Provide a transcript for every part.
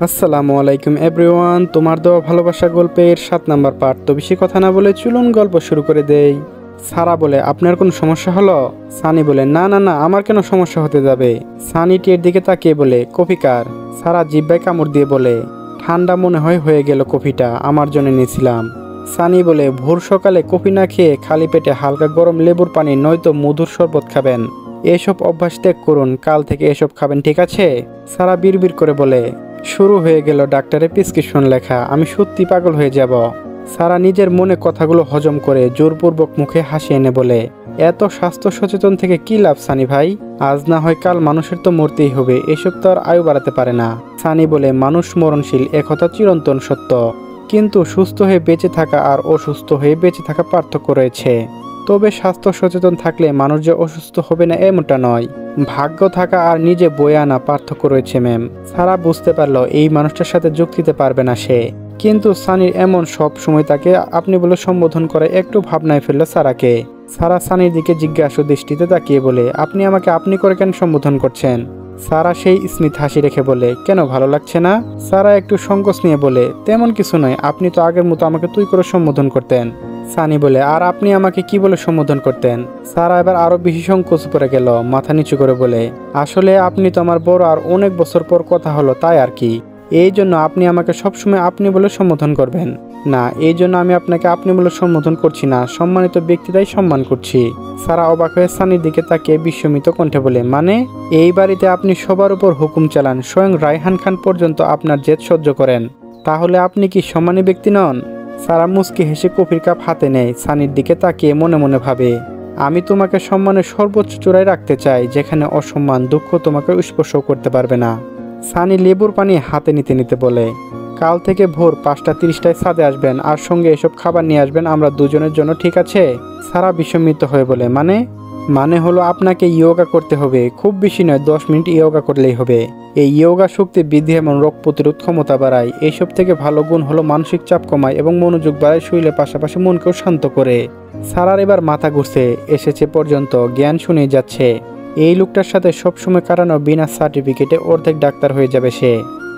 আসসালামু আলাইকুম এভরিওয়ান, তোমার দেওয়া ভালোবাসা গল্পের 7 নাম্বার পার্ট। তো বেশি কথা না বলে চলুন গল্প শুরু করে দেই। সারা বলে, আপনার কোনো সমস্যা হলো? সানি বলে, না না না, আমার কেন সমস্যা হতে যাবে? সানি টিয়ের দিকে তাকিয়ে বলে, কফি কার? সারা জিহ্বায় কামড় দিয়ে বলে, ঠান্ডা মনে হয় হয়ে গেল, কফিটা আমার জন্য নিয়েছিলাম। সানি বলে, ভোর সকালে কফি না খেয়ে খালি পেটে হালকা গরম লেবুর পানি নয়তো মধুর শরবত খাবেন। এসব অভ্যাস ত্যাগ করুন, কাল থেকে এসব খাবেন, ঠিক আছে? সারা বিড়বিড় করে বলে, শুরু হয়ে গেল ডাক্তারের প্রেসক্রিপশন লেখা, আমি সত্যি পাগল হয়ে যাব। সারা নিজের মনে কথাগুলো হজম করে জোরপূর্বক মুখে হাসি এনে বলে, এত স্বাস্থ্য সচেতন থেকে কি লাভ সানি ভাই? আজ না হয় কাল মানুষের তো মরতেই হবে, এসব তো আর আয়ু বাড়াতে পারে না। সানি বলে, মানুষ মরণশীল, একথা চিরন্তন সত্য, কিন্তু সুস্থ হয়ে বেঁচে থাকা আর অসুস্থ হয়ে বেঁচে থাকা পার্থক্য রয়েছে। তবে স্বাস্থ্য সচেতন থাকলে মানুষ যে অসুস্থ হবে না এমনটা নয়, ভাগ্য থাকা আর নিজে বয়ে আনা পার্থক্য রয়েছে ম্যাম। সারা বুঝতে পারলো এই মানুষটার সাথে যোগ দিতে পারবে না সে, কিন্তু সানির এমন সব সময় তাকে আপনি বলে সম্বোধন করে একটু ভাবনায় ফেললো সারাকে। সারা সানির দিকে জিজ্ঞাসা দৃষ্টিতে তাকিয়ে বলে, আপনি আমাকে আপনি করে কেন সম্বোধন করছেন? সারা সেই স্মিত হাসি রেখে বলে, কেন ভালো লাগছে না? সারা একটু সংকোচ নিয়ে বলে, তেমন কিছু নয়, আপনি তো আগের মতো আমাকে তুই করে সম্বোধন করতেন। সানি বলে, আর আপনি আমাকে কি বলে সম্বোধন করতেন? সারা এবার আরো বেশি সংকোচ পড়ে গেল, মাথা নিচু করে বলে, আসলে আপনি তো আমার বড়, আর অনেক বছর পর কথা হলো তাই আর কি। এই জন্য আপনি আমাকে সবসময় আপনি বলে সম্বোধন করবেন না, এই জন্য আমি আপনাকে আপনি বলে সম্বোধন করছি না, সম্মানিত ব্যক্তিটাই সম্মান করছি। সারা অবাক হয়ে সানির দিকে তাকিয়ে বিস্মিত কণ্ঠে বলে, মানে? এই বাড়িতে আপনি সবার উপর হুকুম চালান, স্বয়ং রায়হান খান পর্যন্ত আপনার জেদ সহ্য করেন, তাহলে আপনি কি সম্মানী ব্যক্তি নন? সারা মুচকি হেসে কফির কাপ হাতে নেয়, সানির দিকে তাকিয়ে মনে মনে ভাবে, আমি তোমাকে সম্মানের সর্বোচ্চ চূড়ায় রাখতে চাই, যেখানে অসম্মান দুঃখ তোমাকে স্পর্শ করতে পারবে না। সানি লেবুর পানি হাতে নিতে নিতে বলে, কাল থেকে ভোর 5:30টায় ছাদে আসবেন, আর সঙ্গে এসব খাবার নিয়ে আসবেন আমরা দুজনের জন্য, ঠিক আছে? সারা বিস্মিত হয়ে বলে, মানে হলো আপনাকে ইয়োগা করতে হবে, খুব বেশি নয়, 10 মিনিট ইয়োগা করলেই হবে। এই ইয়োগা শক্তি বৃদ্ধি এবং রোগ প্রতিরোধ ক্ষমতা বাড়ায়, এইসব থেকে ভালো গুণ হলো মানসিক চাপ কমায় এবং মনোযোগ বাড়ায়, শরীরের পাশাপাশি মনকেও শান্ত করে। সারার এবার মাথা ঘুরছে, এসেছে পর্যন্ত জ্ঞান শুনে যাচ্ছে। এই লোকটার সাথে সবসময় কাটানো বিনা সার্টিফিকেটে অর্ধেক ডাক্তার হয়ে যাবে সে।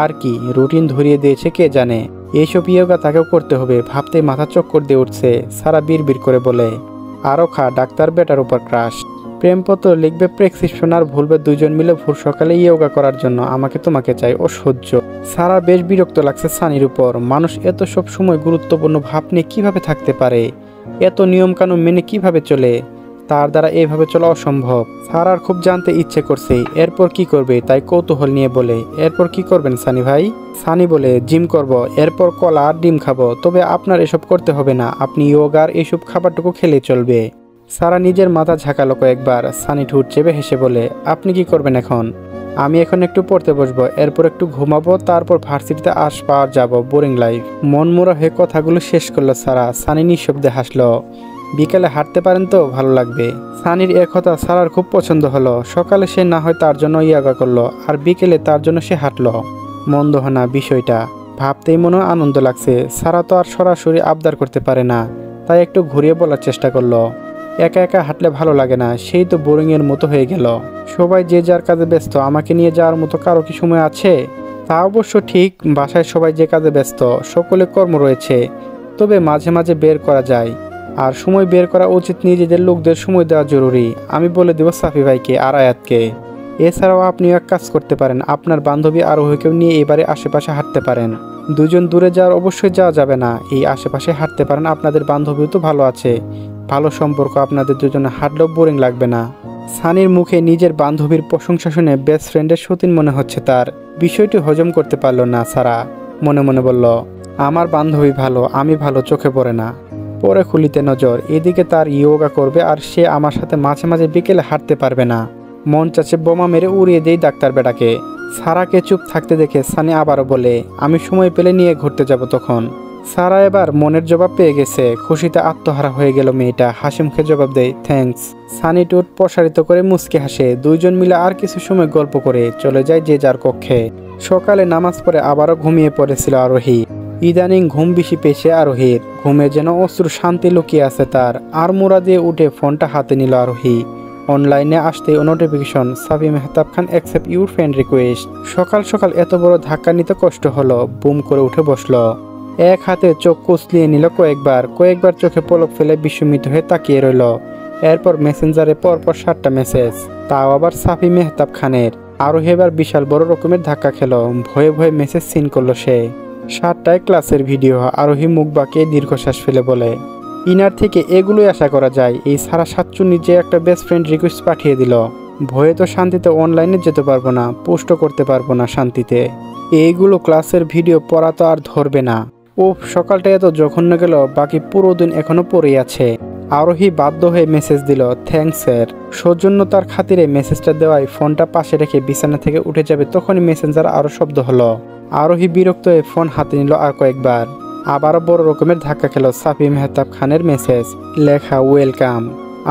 আর কি রুটিন ধরিয়ে দিয়েছে কে জানে। এইসব ইয়োগা তাকেও করতে হবে, ভাবতেই মাথা চক্কর দিয়ে উঠছে। সারা বিড়বিড় করে বলে, আরও খা, ডাক্তার বেটার উপর ক্রাশ। প্রেমপত্র লিখবে, প্রেসক্রিপশন আর ভুলবে, দুইজন মিলে ভোর সকালে ইয়োগা করার জন্য। আমাকে তোমাকে চাই, অসহ্য। সারা বেশ বিরক্ত লাগছে সানির উপর। মানুষ এত সব সময় গুরুত্বপূর্ণ ভাব নিয়ে কীভাবে থাকতে পারে? এত নিয়মকানুন মেনে কিভাবে চলে? তার দ্বারা এইভাবে চলা অসম্ভব। সারার খুব জানতে ইচ্ছে করছে এরপর কি করবে, তাই কৌতূহল নিয়ে বলে, এরপর কি করবেন সানি ভাই? সানি বলে, জিম করব, এরপর কলা আর ডিম খাবো। তবে আপনার এসব করতে হবে না, আপনি ইয়োগার এইসব খাবারটুকু খেলে চলবে। সারা নিজের মাথা ঝাঁকালো কয়েকবার। সানি ঠোঁট চেপে হেসে বলে, আপনি কি করবেন এখন? আমি এখন একটু পড়তে বসবো, এরপর একটু ঘুমাবো, তারপর ভার্সিটিতে পাওয়ার যাব, বোরিং লাইফ। মনমোরা হয়ে কথাগুলো শেষ করলো সারা। সানি নিঃশব্দে হাসলো। বিকেলে হাঁটতে পারেন তো ভালো লাগবে। সানির এ কথা সারার খুব পছন্দ হলো। সকালে সে না হয় তার জন্য ইয়োগা করলো, আর বিকেলে তার জন্য সে হাঁটলো। মন্দ হয় না বিষয়টা, ভাবতেই মনে আনন্দ লাগছে। সারা তো আর সরাসরি আবদার করতে পারে না, তাই একটু ঘুরিয়ে বলার চেষ্টা করলো, একা একা হাঁটলে ভালো লাগে না, সেই তো বোরিংয়ের মতো হয়ে গেল। সবাই যে যার কাজে ব্যস্ত, আমাকে নিয়ে যাওয়ার মতো কারো কি সময় আছে? তা অবশ্য ঠিক, বাসায় সবাই যে কাজে ব্যস্ত, সকলে কর্ম রয়েছে, তবে মাঝে মাঝে বের করা যায়। আর সময় বের করা উচিত, নিজেদের লোকদের সময় দেওয়া জরুরি। আমি বলে দেব সাফি ভাইকে আর আয়াতকে। এছাড়াও আপনিও এক কাজ করতে পারেন, আপনার বান্ধবী আরোহীকেও নিয়ে এবারে আশেপাশে হাঁটতে পারেন। দুজন দূরে যাওয়ার অবশ্যই যাওয়া যাবে না, এই আশেপাশে হাঁটতে পারেন, আপনাদের বান্ধবীও তো ভালো আছে, ভালো সম্পর্ক, আপনাদের দুজনে হাঁটলেও বোরিং লাগবে না। সানির মুখে নিজের বান্ধবীর প্রশংসা শুনে বেস্ট ফ্রেন্ডের সতীন মনে হচ্ছে তার। বিষয়টি হজম করতে পারল না সারা। মনে মনে বলল, আমার বান্ধবী ভালো, আমি ভালো, চোখে পড়ে না। পরে খুলিতে নজর, এদিকে তার ইয়োগা করবে আর সে আমার সাথে মাঝে মাঝে বিকেলে হাঁটতে পারবে না। মন চাচ্ছে বোমা মেরে উড়িয়ে দেই ডাক্তার বেটাকে। সারাকে চুপ থাকতে দেখে সানি আবারও বলে, আমি সময় পেলে নিয়ে ঘুরতে যাব তখন। সারা এবার মনের জবাব পেয়ে গেছে। খুশিতে আত্মহারা হয়ে গেল মেয়েটা। হাসি মুখে জবাব দেয়, থ্যাঙ্কস। সানি ঠোঁট প্রসারিত করে মুচকে হাসে। দুইজন মিলে আর কিছু সময় গল্প করে চলে যায় যে যার কক্ষে। সকালে নামাজ পড়ে আবারও ঘুমিয়ে পড়েছিল আরোহী। ইদানিং ঘুম বেশি পেয়েছে আরোহীর। ঘুমে যেন অশ্রু শান্তি লুকিয়ে আছে তার। আর মোড়া দিয়ে উঠে ফোনটা হাতে নিল আরোহী। অনলাইনে আসতেই notification, Safi Mehtab Khan accept your friend request. সকাল সকাল এত বড় ধাক্কা নিতে কষ্ট হলো, বুম করে উঠে বসলো। এক হাতে চোখ কুচলিয়ে নিল কয়েকবার চোখে পলক ফেলে বিস্মিত হয়ে তাকিয়ে রইল। এরপর মেসেঞ্জারে পরপর 7টা মেসেজ, তাও আবার সাফি মেহতাব খানের। আরোহী এবার বিশাল বড় রকমের ধাক্কা খেলো, ভয়ে ভয়ে মেসেজ সিন করলো সে। 7টায় ক্লাসের ভিডিও। আরোহী মুখ বাঁকিয়ে দীর্ঘশ্বাস ফেলে বলে, ইনার থেকে এগুলোই আশা করা যায়। এই সারা সাচ্চু নিজে একটা বেস্ট ফ্রেন্ড রিকোয়েস্ট পাঠিয়ে দিল। ভয়ে তো শান্তিতে অনলাইনে যেতে পারবো না, পোস্টও করতে পারবো না শান্তিতে। এইগুলো ক্লাসের ভিডিও পড়া তো আর ধরবে না। ও সকালটা এত জঘন্য গেল, বাকি পুরো দিন এখনো পড়েই আছে। আরোহী বাধ্য হয়ে মেসেজ দিল, থ্যাঙ্কস স্যার। সৌজন্যতার খাতিরে মেসেজটা দেওয়ায় ফোনটা পাশে রেখে বিছানা থেকে উঠে যাবে, তখনই মেসেঞ্জার আরও শব্দ হলো। আরোহী বিরক্ত হয়ে ফোন হাতে নিল আর কয়েকবার। আবারও বড় রকমের ধাক্কা খেল সাফি মেহতাব খানের মেসেজ, লেখা ওয়েলকাম।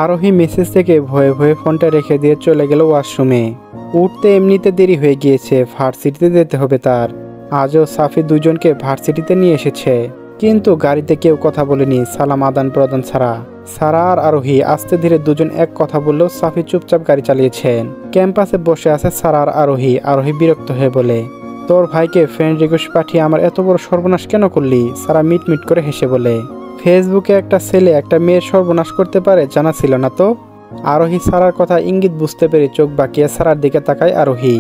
আরোহী মেসেজ থেকে ভয়ে ভয়ে ফোনটা রেখে দিয়ে চলে গেল ওয়াশরুমে। উঠতে এমনিতে দেরি হয়ে গিয়েছে, ভার্সিটিতে যেতে হবে তার। আজও সাফি দুজনকে ভার্সিটিতে নিয়ে এসেছে, কিন্তু গাড়িতে কেউ কথা বলেনি সালাম আদান প্রদান ছাড়া। সারা আর আরোহী আস্তে ধীরে দুজন এক কথা বললেও সাফি চুপচাপ গাড়ি চালিয়েছেন। ক্যাম্পাসে বসে আছে সারা আর আরোহী। আরোহী বিরক্ত হয়ে বলে, তোর ভাইকে ফ্রেন্ড রিকোয়েস্ট পাঠিয়ে আমার এত বড় সর্বনাশ কেন করলি? সারা মিট করে হেসে বলে, ফেসবুকে একটা ছেলে একটা মেয়ের সর্বনাশ করতে পারে জানা ছিল না তো? আরোহী সারার কথা ইঙ্গিত বুঝতে পেরে চোখ বাঁকিয়ে সারার দিকে তাকায় আরোহী।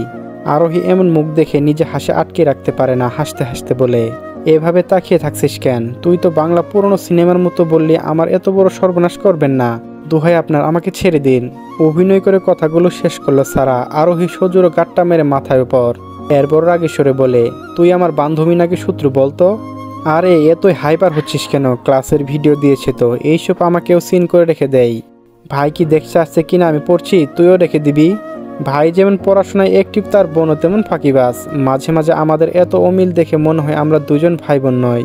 আরোহী এমন মুখ দেখে নিজে হাসি আটকে রাখতে পারে না, হাসতে হাসতে বলে, এভাবে তাকিয়ে থাকছিস কেন? তুই তো বাংলা পুরনো সিনেমার মতো বললি আমার এত বড় সর্বনাশ করবেন না। দোহাই আপনার, আমাকে ছেড়ে দিন। অভিনয় করে কথাগুলো শেষ করলো সারা। আরোহী সজোরে গাট্টা মেরে মাথায় উপর। এরপর রাগেশ্বরে বলে, তুই আমার বান্ধবী নাকি শত্রু বলতো? আরে এতই হাইপার হচ্ছিস কেন? ক্লাসের ভিডিও দিয়েছে তো, এইসব আমাকেও সিন করে রেখে দেয়। ভাই কি দেখতে আসছে কিনা আমি পড়ছি, তুইও রেখে দিবি? ভাই যেমন পড়াশোনায় অ্যাক্টিভ, তার বোনও তেমন ফাঁকিবাজ। মাঝে মাঝে আমাদের এত অমিল দেখে মনে হয় আমরা দুজন ভাই বোন নয়।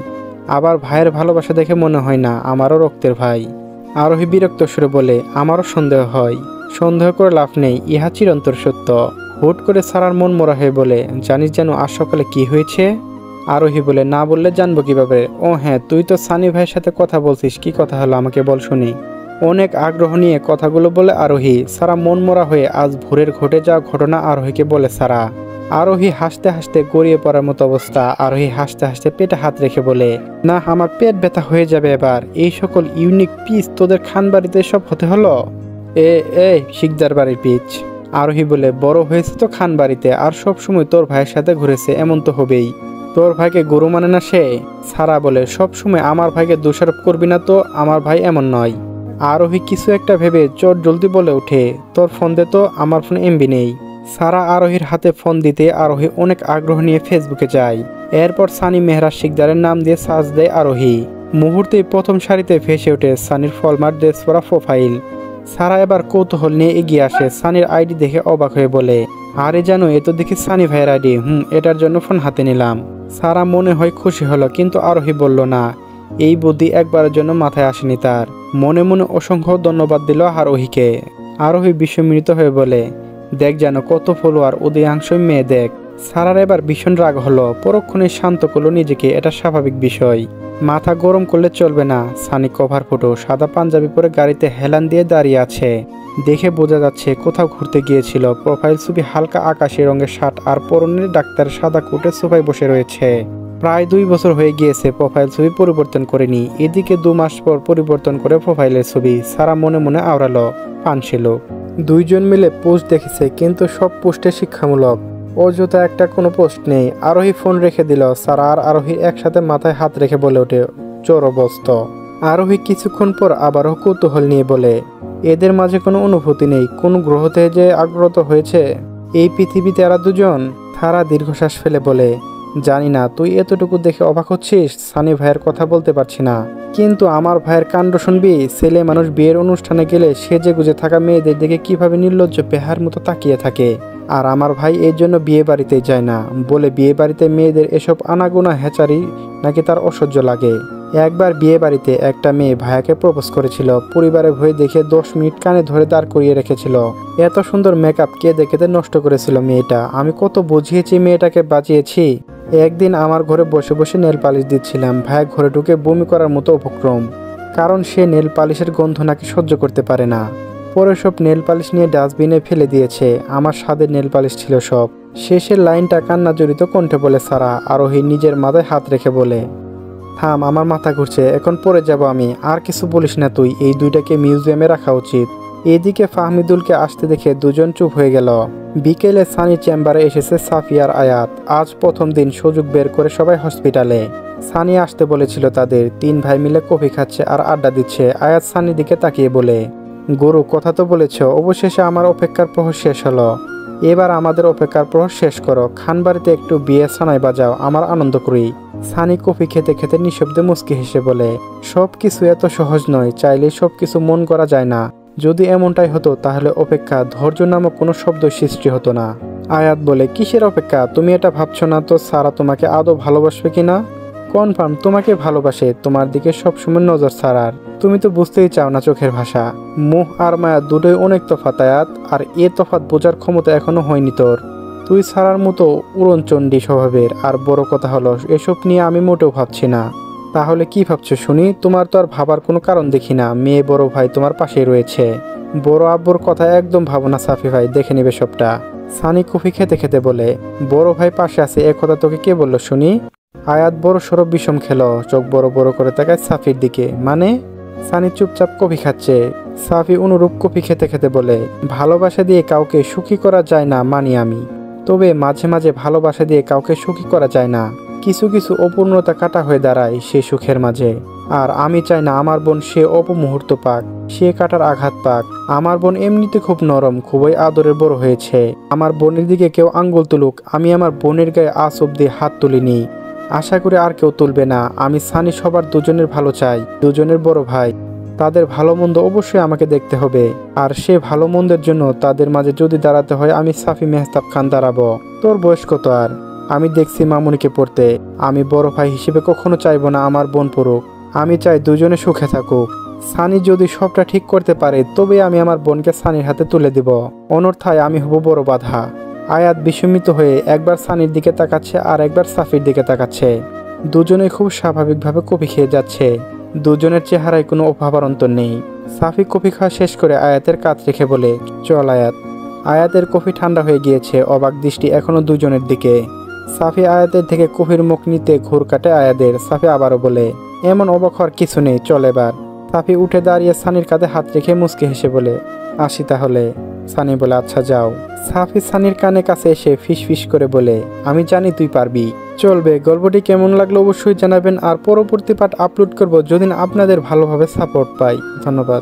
আবার ভাইয়ের ভালোবাসা দেখে মনে হয় না আমারও রক্তের ভাই। আরোহী বিরক্ত সুরে বলে, আমারও সন্দেহ হয়। সন্দেহ করে লাভ নেই, ইহা চিরন্তর সত্য। হুট করে সারার মন মরা হয়ে বলে, জানিস যেন আজ সকালে কি হয়েছে? আরোহী বলে, না বললে জানবো কিভাবে? ও হ্যাঁ, তুই তো সানি ভাইয়ের সাথে কথা বলছিস, কি কথা হলো আমাকে বল শুনি। অনেক আগ্রহ নিয়ে কথাগুলো বলে আরোহী। সারা মন মরা হয়ে আজ ভোরের ঘটে যাওয়া ঘটনা আরোহীকে বলে সারা। আরোহী হাসতে হাসতে গড়িয়ে পড়ার মতো অবস্থা। আরোহী হাসতে হাসতে পেটে হাত রেখে বলে, না আমার পেট ব্যথা হয়ে যাবে এবার। এই সকল ইউনিক পিস তোদের খান বাড়িতে সব হতে হলো? এ শিকদার বাড়ির পিচ। আরোহী বলে, বড় হয়েছে তো খান বাড়িতে, আর সব সময় তোর ভাইয়ের সাথে ঘুরেছে, এমন তো হবেই। তোর ভাইকে গরু মানে না সে? সারা বলে, সব সময় আমার ভাইকে দোষারোপ করবি না তো, আমার ভাই এমন নয়। আরোহী কিছু একটা ভেবে চট জলদি বলে ওঠে, তোর ফোন দে তো, আমার ফোনে এমবি নেই। সারা আরোহীর হাতে ফোন দিতে আরোহী অনেক আগ্রহ নিয়ে ফেসবুকে যায়। এরপর সানি মেহরাজ শিকদারের নাম দিয়ে সার্চ দেয় আরোহী। মুহূর্তেই প্রথম সারিতে ভেসে ওঠে সানির ফলমার ড্রেস পরা প্রোফাইল। সারা এবার কৌতূহল নিয়ে এগিয়ে আসে, সানির আইডি দেখে অবাক হয়ে বলে, আরে জানো এ তো দেখি সানি ভাইয়ের আইডি। এটার জন্য ফোন হাতে নিলাম। সারা মনে হয় খুশি হলো, কিন্তু আরোহী বলল না। এই বুদ্ধি একবারের জন্য মাথায় আসেনি তার। মনে মনে অসংখ্য ধন্যবাদ দিল আরোহীকে। আরোহী বিস্মিত হয়ে বলে, দেখ যেন কত ফলোয়ার, অধিকাংশই মেয়ে দেখ। সারার এবার ভীষণ রাগ হলো, পরক্ষণে শান্ত করলো নিজেকে, এটা স্বাভাবিক বিষয়। মাথা গরম করলে চলবে না। সানি কভার ফটো, সাদা পাঞ্জাবি পরে গাড়িতে হেলান দিয়ে দাঁড়িয়ে আছে। দেখে বোঝা যাচ্ছে কোথাও ঘুরতে গিয়েছিল। প্রোফাইল ছবি হালকা আকাশি রঙের শার্ট আর পরনের ডাক্তার সাদা কোটে সোফায় বসে রয়েছে। প্রায় 2 বছর হয়ে গিয়েছে প্রোফাইল ছবি পরিবর্তন করেনি। এদিকে 2 মাস পর পরিবর্তন করে প্রোফাইলের ছবি। সারা মনে মনে আওড়ালো, পানছিল। দুইজন মিলে পোস্ট দেখেছে, কিন্তু সব পোস্টে শিক্ষামূলক। অযথা একটা কোনো পোস্ট নেই। আরোহী ফোন রেখে দিল। সারা আর আরোহী একসাথে মাথায় হাত রেখে বলে ওঠে, চোরবস্ত। আরোহী কিছুক্ষণ পর আবারও কৌতূহল নিয়ে বলে, এদের মাঝে কোনো অনুভূতি নেই? কোন গ্রহতে যে আগ্রত হয়েছে এই পৃথিবীতে এরা দুজন? সারা দীর্ঘশ্বাস ফেলে বলে, জানি না। তুই এতটুকু দেখে অবাক হচ্ছিস? সানি ভাইয়ের কথা বলতে পারছি না, কিন্তু আমার ভাইয়ের কাণ্ড শুনবি। ছেলে মানুষ বিয়ের অনুষ্ঠানে গেলে সেজে গুজে থাকা মেয়েদের দেখে কিভাবে নির্লজ্জ বেহার মতো তাকিয়ে থাকে। আর আমার ভাই এই জন্য বিয়ে বাড়িতে যায় না, বলে বিয়ে বাড়িতে মেয়েদের এসব আনাগোনা হ্যাচারি নাকি তার অসহ্য লাগে। একবার বিয়ে বাড়িতে একটা মেয়ে ভাইয়াকে প্রপোজ করেছিল। পরিবারের ভয়ে দেখে 10 মিনিট কানে ধরে দাঁড় করিয়ে রেখেছিল। এত সুন্দর মেকআপ কেঁদে কেঁদে নষ্ট করেছিল মেয়েটা। আমি কত বুঝিয়েছি, মেয়েটাকে বাঁচিয়েছি। একদিন আমার ঘরে বসে বসে নেল পালিশ দিচ্ছিলাম, ভাইয়া ঘরে ঢুকে বমি করার মতো উপক্রম। কারণ সে নেল পালিশের গন্ধ নাকি সহ্য করতে পারে না। পরে সব নেল পালিশ নিয়ে ডাস্টবিনে ফেলে দিয়েছে। আমার স্বাদের নেল পালিশ ছিল সব। শেষের লাইনটা কান্না জড়িত কণ্ঠে বলে সারা। আরোহী নিজের মাথায় হাত রেখে বলে, থাম, আমার মাথা ঘুরছে, এখন পরে যাব আমি। আর কিছু বলিস না তুই, এই দুইটাকে মিউজিয়ামে রাখা উচিত। এদিকে ফাহমিদুলকে আসতে দেখে দুজন চুপ হয়ে গেল। বিকেলে সানি চেম্বারে এসেছে সাফি আর আয়াত। আজ প্রথম দিন, সুযোগ বের করে সবাই হসপিটালে। সানি আসতে বলেছিল তাদের। 3 ভাই মিলে কফি খাচ্ছে আর আড্ডা দিচ্ছে। আয়াত সানির দিকে তাকিয়ে বলে, গুরু, কথা তো বলেছ, অবশেষে আমার অপেক্ষার প্রহর শেষ হলো। এবার আমাদের অপেক্ষার প্রহর শেষ করো। খানবাড়িতে একটু বিয়ে সানাই বাজাও, আমার আনন্দ করি। সানি কফি খেতে খেতে নিঃশব্দে মুচকি হেসে বলে, সব কিছু এত সহজ নয়, চাইলে সব কিছু মন করা যায় না। যদি এমনটাই হতো তাহলে অপেক্ষা, ধৈর্য নামক কোনো শব্দ সৃষ্টি হতো না। আয়াত বলে, কিসের অপেক্ষা? তুমি এটা ভাবছো না তো সারা তোমাকে আদৌ ভালোবাসবে কিনা? কনফার্ম তোমাকে ভালোবাসে, তোমার দিকে সবসময় নজর সারার। তুমি তো বুঝতেই চাও না চোখের ভাষা। মোহ আর মায়া দুটোই অনেক তফাৎ আয়াত, আর এ তফাৎ বোঝার ক্ষমতা এখনো হয়নি তোর। তুই সারার মতো উড়নচণ্ডী স্বভাবের, আর বড় কথা হলো এসব নিয়ে আমি মোটেও ভাবছি না। তাহলে কি ভাবছো শুনি? তোমার তো আর ভাবার কোনো কারণ দেখি না। মেয়ে বড় ভাই তোমার পাশেই রয়েছে। বড় আব্বুর কথা একদম ভাবো না সাফি ভাই, দেখে নেবে সবটা। সানি কফি খেতে খেতে বলে, বড় ভাই পাশে আছে এ কথা তোকে কে বললো শুনি? আয়াত বড় সড়ো বিষম খেলো, চোখ বড় বড় করে তাকায় সাফির দিকে। মানে? সানি চুপচাপ কফি খাচ্ছে। সাফি অনুরূপ কফি খেতে খেতে বলে, ভালোবাসা দিয়ে কাউকে সুখী করা যায় না মানি আমি, তবে মাঝে মাঝে ভালোবাসা দিয়ে কাউকে সুখী করা যায় না। কিছু কিছু অপূর্ণতা কাটা হয়ে দাঁড়ায় সে সুখের মাঝে। আর আমি চাই না আমার বোন সে অপমুহূর্ত পাক, সে কাটার আঘাত পাক। আমার বোন এমনিতে খুব নরম, খুবই আদরের বড় হয়েছে। আমার বোনের দিকে কেউ আঙ্গুল তুলুক, আমি আমার বোনের গায়ে আজ অব্দি হাত তুলিনি। আশা করি আর কেউ তুলবে না। আমি সানি সবার দুজনের ভালো চাই, দুজনের বড় ভাই। তাদের ভালো মন্দ অবশ্যই আমাকে দেখতে হবে। আর সে ভালো মন্দের জন্য তাদের মাঝে যদি দাঁড়াতে হয়, আমি সাফি মেহতাব খান দাঁড়াবো। তোর বয়স কত আর? আমি দেখছি মামুনিকে পড়তে। আমি বড় ভাই হিসেবে কখনো চাইবো না আমার বোন পড়ুক। আমি চাই দুজনে সুখে থাকুক। সানি যদি সবটা ঠিক করতে পারে তবে আমি আমার বোনকে সানির হাতে তুলে দিব, অন্যথায় আমি হব বড় বাধা। আয়াত বিস্মিত হয়ে একবার সানির দিকে তাকাচ্ছে আর একবার সাফির দিকে তাকাচ্ছে। দুজনে খুব স্বাভাবিকভাবে কফি খেয়ে যাচ্ছে। দুজনের চেহারায় কোনো অভাবান্তর নেই। সাফি কফি খাওয়া শেষ করে আয়াতের কাজ রেখে বলে, চল আয়াত। আয়াতের কফি ঠান্ডা হয়ে গিয়েছে, অবাক দৃষ্টি এখনো দুজনের দিকে। সাফি আয়াতের থেকে কফির মুখ নিতে ঘুর কাটে আয়াতের। সাফি আবারও বলে, এমন অবাক হওয়ার কিছু নেই, চল এবার। সাফি উঠে দাঁড়িয়ে সানির কাঁধে হাত রেখে মুচকি হেসে বলে, আসি তাহলে। সানি বলে, আচ্ছা যাও। সাফি সানির কানে কাছে এসে ফিস ফিস করে বলে, আমি জানি তুই পারবি। চলবে। গল্পটি কেমন লাগলো অবশ্যই জানাবেন। আর পরবর্তী পার্ট আপলোড করব যদিন আপনাদের ভালোভাবে সাপোর্ট পাই। ধন্যবাদ।